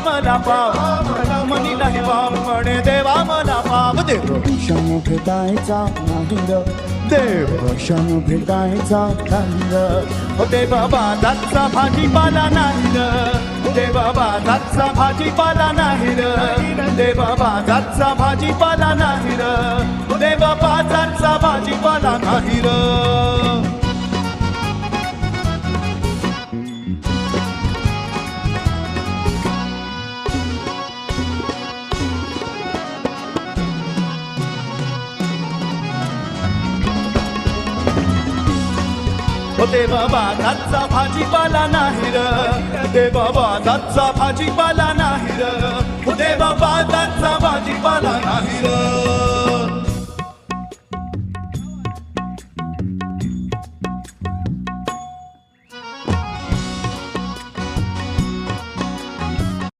मला पाव म्हणीलाही वाव म्हणे देवा मला पाव देव क्षण भेटायचा नाही र देव क्षण भेटायचा नाही र देव बाजारचा भाजीपाला नाही र देव बाजारचा भाजीपाला नाही र देव बाजारचा भाजीपाला नाही र देव बाजारचा भाजीपाला नाही र देव बाजारचा भाजीपाला नाही र देव बाजारचा भाजीपाला नाही र देव बाजारचा भाजीपाला नाही र